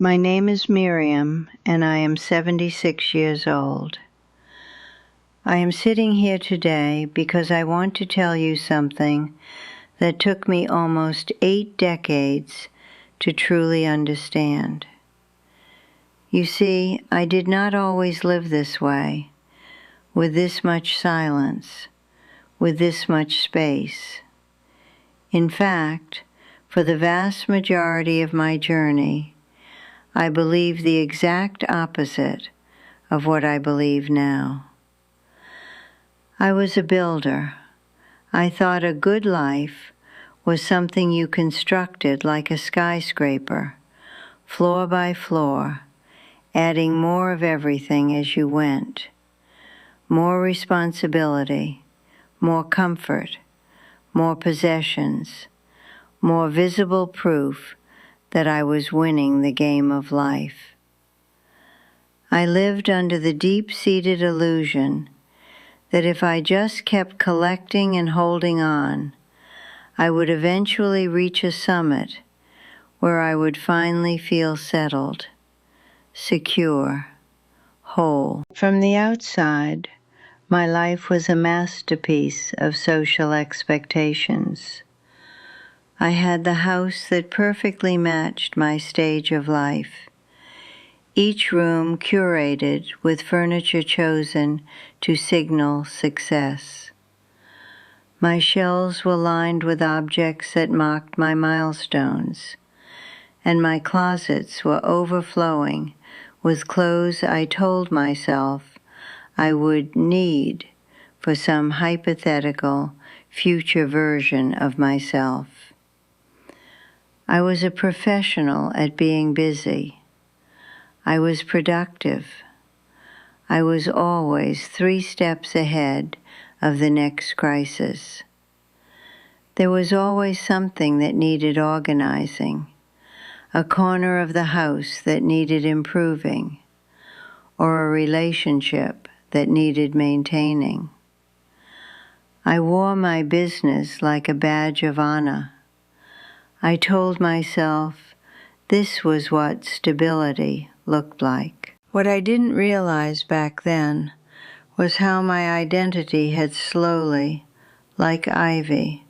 My name is Miriam, and I am 76 years old. I am sitting here today because I want to tell you something that took me almost 8 decades to truly understand. You see, I did not always live this way, with this much silence, with this much space. In fact, for the vast majority of my journey, I believed the exact opposite of what I believe now. I was a builder. I thought a good life was something you constructed like a skyscraper, floor by floor, adding more of everything as you went. More responsibility, more comfort, more possessions, more visible proof that I was winning the game of life. I lived under the deep-seated illusion that if I just kept collecting and holding on, I would eventually reach a summit where I would finally feel settled, secure, whole. From the outside, my life was a masterpiece of social expectations. I had the house that perfectly matched my stage of life, each room curated with furniture chosen to signal success. My shelves were lined with objects that marked my milestones, and my closets were overflowing with clothes I told myself I would need for some hypothetical future version of myself. I was a professional at being busy. I was productive. I was always 3 steps ahead of the next crisis. There was always something that needed organizing, a corner of the house that needed improving, or a relationship that needed maintaining. I wore my business like a badge of honor. I told myself this was what stability looked like. What I didn't realize back then was how my identity had slowly, like ivy,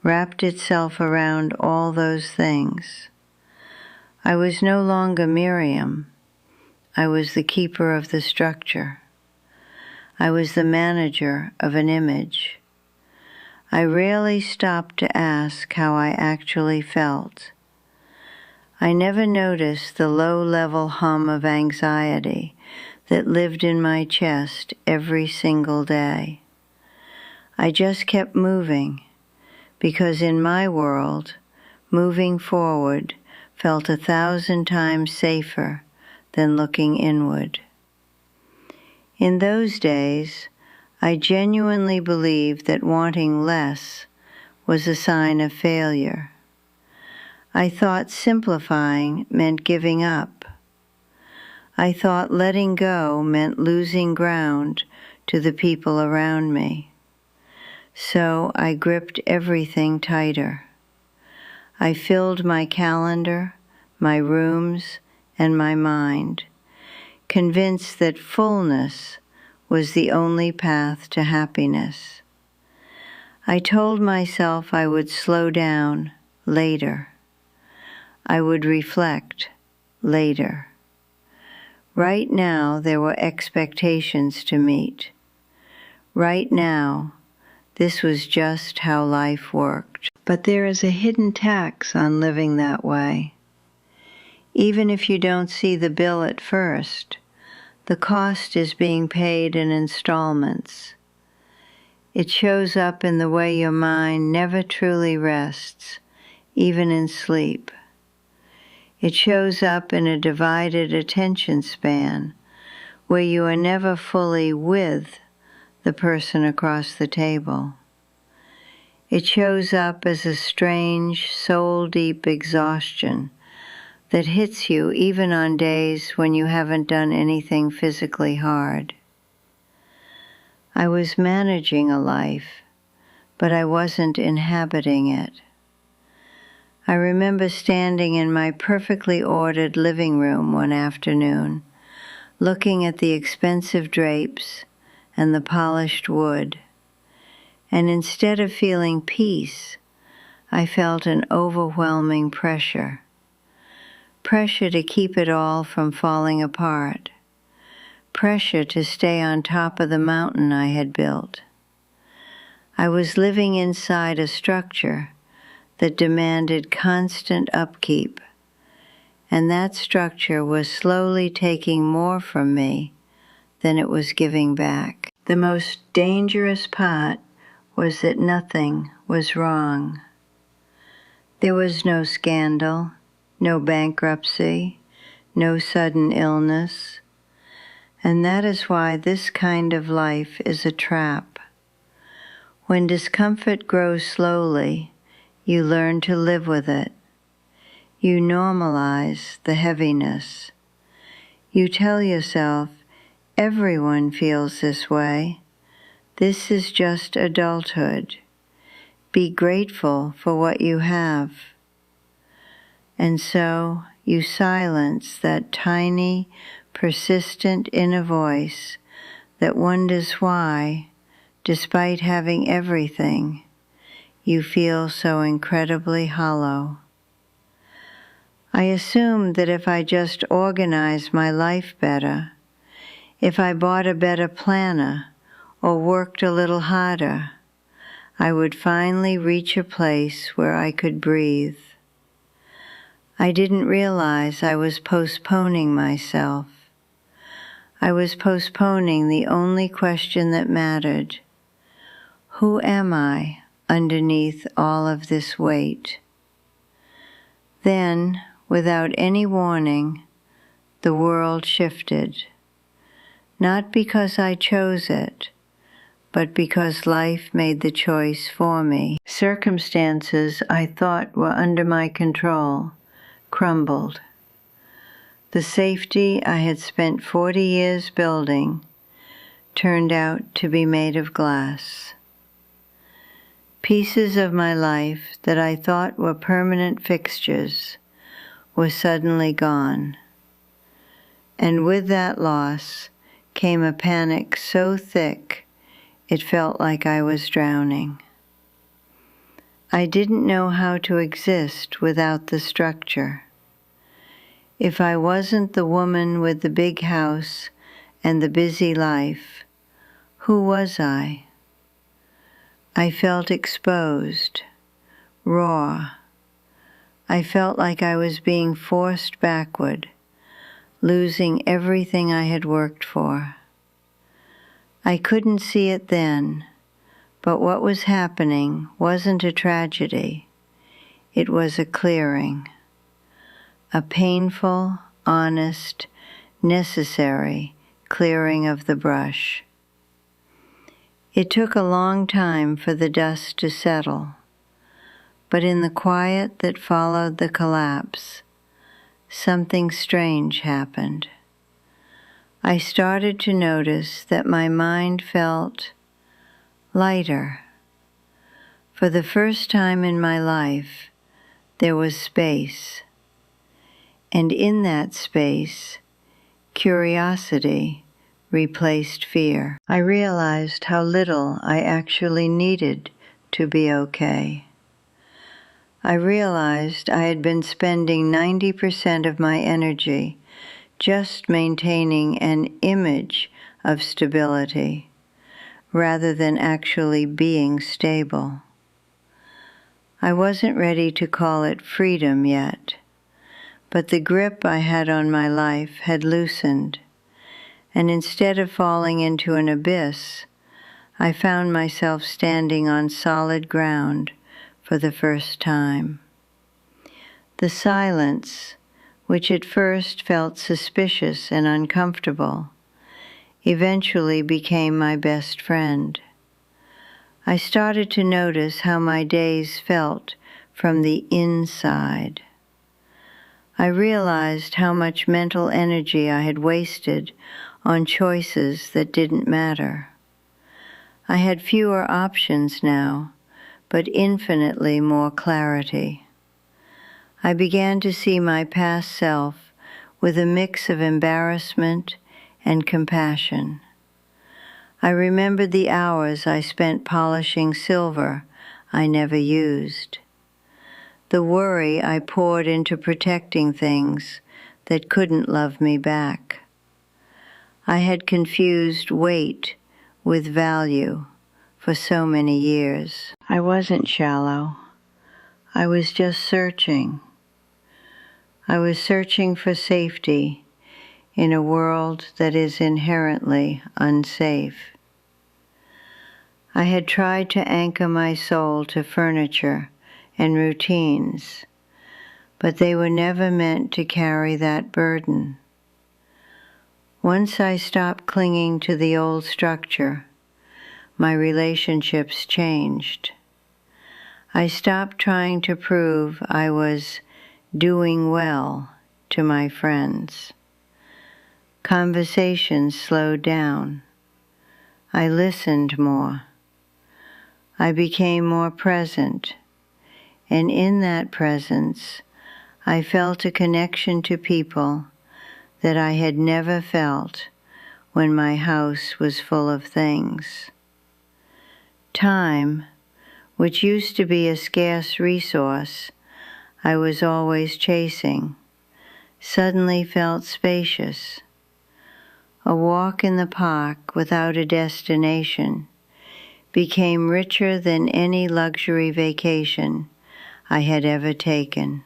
wrapped itself around all those things. I was no longer Miriam. I was the keeper of the structure. I was the manager of an image. I rarely stopped to ask how I actually felt. I never noticed the low-level hum of anxiety that lived in my chest every single day. I just kept moving, because in my world, moving forward felt 1,000 times safer than looking inward. In those days, I genuinely believed that wanting less was a sign of failure. I thought simplifying meant giving up. I thought letting go meant losing ground to the people around me. So I gripped everything tighter. I filled my calendar, my rooms, and my mind, convinced that fullness was the only path to happiness. I told myself I would slow down later. I would reflect later. Right now, there were expectations to meet. Right now, this was just how life worked. But there is a hidden tax on living that way. Even if you don't see the bill at first, the cost is being paid in installments. It shows up in the way your mind never truly rests, even in sleep. It shows up in a divided attention span, where you are never fully with the person across the table. It shows up as a strange, soul-deep exhaustion that hits you even on days when you haven't done anything physically hard. I was managing a life, but I wasn't inhabiting it. I remember standing in my perfectly ordered living room one afternoon, looking at the expensive drapes and the polished wood, and instead of feeling peace, I felt an overwhelming pressure to keep it all from falling apart, pressure to stay on top of the mountain I had built. I was living inside a structure that demanded constant upkeep, and that structure was slowly taking more from me than it was giving back. The most dangerous part was that nothing was wrong. There was no scandal, no bankruptcy, no sudden illness, and that is why this kind of life is a trap. When discomfort grows slowly, you learn to live with it. You normalize the heaviness. You tell yourself, everyone feels this way. This is just adulthood. Be grateful for what you have. And so you silence that tiny, persistent inner voice that wonders why, despite having everything, you feel so incredibly hollow. I assumed that if I just organized my life better, if I bought a better planner or worked a little harder, I would finally reach a place where I could breathe. I didn't realize I was postponing myself. I was postponing the only question that mattered. Who am I underneath all of this weight? Then, without any warning, the world shifted. Not because I chose it, but because life made the choice for me. Circumstances I thought were under my control crumbled. The safety I had spent 40 years building turned out to be made of glass. Pieces of my life that I thought were permanent fixtures were suddenly gone. And with that loss came a panic so thick it felt like I was drowning. I didn't know how to exist without the structure. If I wasn't the woman with the big house and the busy life, who was I? I felt exposed, raw. I felt like I was being forced backward, losing everything I had worked for. I couldn't see it then, but what was happening wasn't a tragedy. It was a clearing, a painful, honest, necessary clearing of the brush. It took a long time for the dust to settle, but in the quiet that followed the collapse, something strange happened. I started to notice that my mind felt lighter. For the first time in my life, there was space. And in that space, curiosity replaced fear. I realized how little I actually needed to be okay. I realized I had been spending 90% of my energy just maintaining an image of stability rather than actually being stable. I wasn't ready to call it freedom yet, but the grip I had on my life had loosened, and instead of falling into an abyss, I found myself standing on solid ground for the first time. The silence, which at first felt suspicious and uncomfortable, eventually became my best friend. I started to notice how my days felt from the inside. I realized how much mental energy I had wasted on choices that didn't matter. I had fewer options now, but infinitely more clarity. I began to see my past self with a mix of embarrassment and compassion. I remembered the hours I spent polishing silver I never used, the worry I poured into protecting things that couldn't love me back. I had confused weight with value for so many years. I wasn't shallow. I was just searching. I was searching for safety in a world that is inherently unsafe. I had tried to anchor my soul to furniture and routines, but they were never meant to carry that burden. Once I stopped clinging to the old structure, my relationships changed. I stopped trying to prove I was doing well to my friends. Conversations slowed down. I listened more. I became more present, and in that presence, I felt a connection to people that I had never felt when my house was full of things. Time, which used to be a scarce resource I was always chasing, suddenly felt spacious. A walk in the park without a destination became richer than any luxury vacation I had ever taken.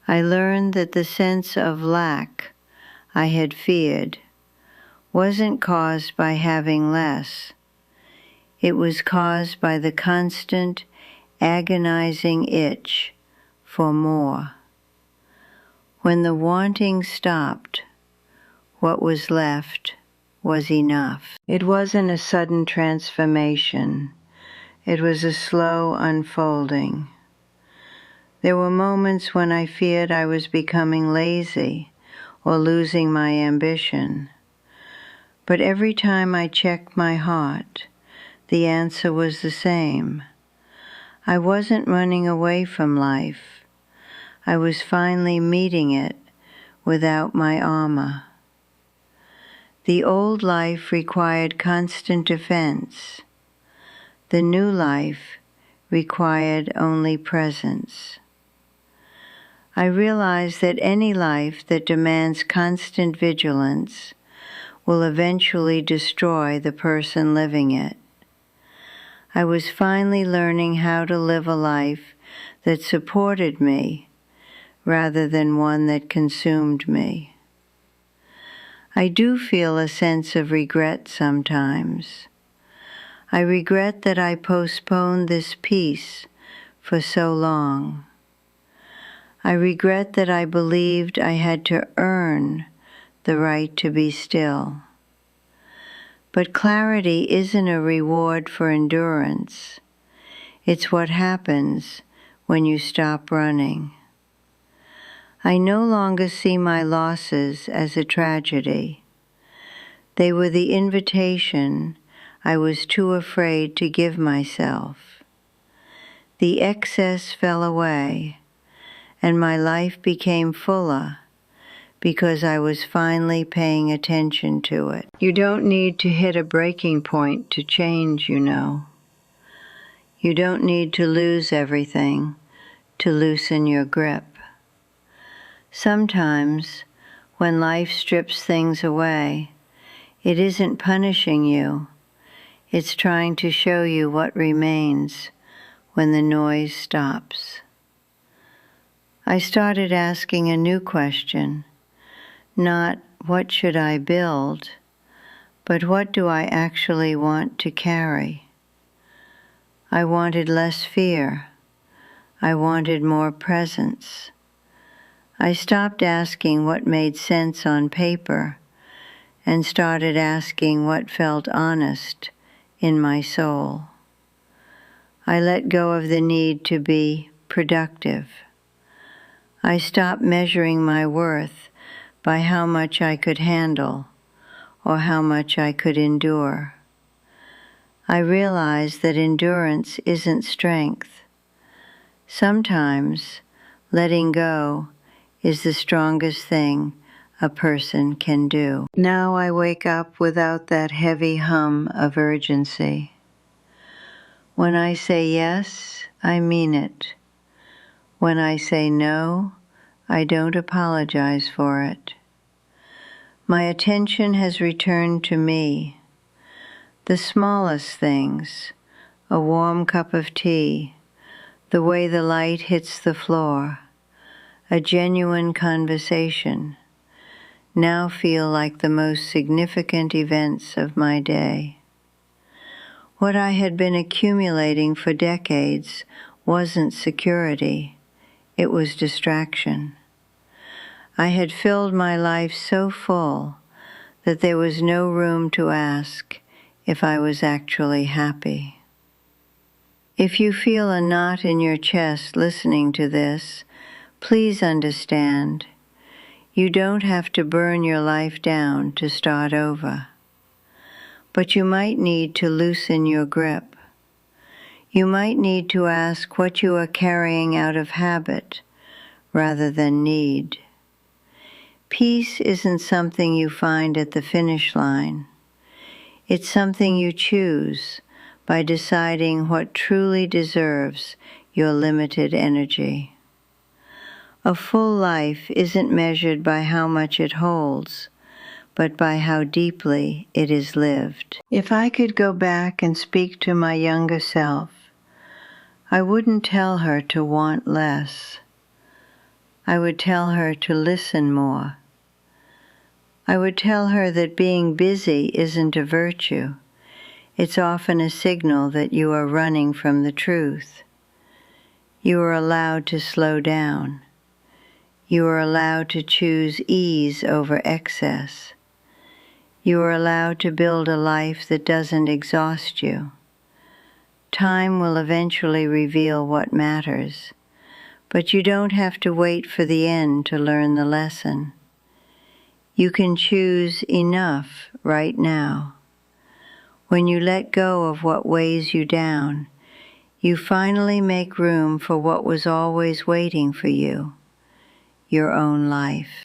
I learned that the sense of lack I had feared wasn't caused by having less. It was caused by the constant, agonizing itch for more. When the wanting stopped, what was left was enough. It wasn't a sudden transformation. It was a slow unfolding. There were moments when I feared I was becoming lazy or losing my ambition. But every time I checked my heart, the answer was the same. I wasn't running away from life. I was finally meeting it without my armor. The old life required constant defense. The new life required only presence. I realized that any life that demands constant vigilance will eventually destroy the person living it. I was finally learning how to live a life that supported me rather than one that consumed me. I do feel a sense of regret sometimes. I regret that I postponed this peace for so long. I regret that I believed I had to earn the right to be still. But clarity isn't a reward for endurance. It's what happens when you stop running. I no longer see my losses as a tragedy. They were the invitation I was too afraid to give myself. The excess fell away, and my life became fuller because I was finally paying attention to it. You don't need to hit a breaking point to change, you know. You don't need to lose everything to loosen your grip. Sometimes, when life strips things away, it isn't punishing you. It's trying to show you what remains when the noise stops. I started asking a new question, not what should I build, but what do I actually want to carry? I wanted less fear. I wanted more presence. I stopped asking what made sense on paper and started asking what felt honest in my soul. I let go of the need to be productive. I stopped measuring my worth by how much I could handle or how much I could endure. I realized that endurance isn't strength. Sometimes Letting go is the strongest thing a person can do. Now I wake up without that heavy hum of urgency. When I say yes, I mean it. When I say no, I don't apologize for it. My attention has returned to me. The smallest things, a warm cup of tea, the way the light hits the floor, a genuine conversation, now feel like the most significant events of my day. What I had been accumulating for decades wasn't security, it was distraction. I had filled my life so full that there was no room to ask if I was actually happy. If you feel a knot in your chest listening to this, please understand, you don't have to burn your life down to start over. But you might need to loosen your grip. You might need to ask what you are carrying out of habit rather than need. Peace isn't something you find at the finish line. It's something you choose by deciding what truly deserves your limited energy. A full life isn't measured by how much it holds, but by how deeply it is lived. If I could go back and speak to my younger self, I wouldn't tell her to want less. I would tell her to listen more. I would tell her that being busy isn't a virtue. It's often a signal that you are running from the truth. You are allowed to slow down. You are allowed to choose ease over excess. You are allowed to build a life that doesn't exhaust you. Time will eventually reveal what matters, but you don't have to wait for the end to learn the lesson. You can choose enough right now. When you let go of what weighs you down, you finally make room for what was always waiting for you, your own life.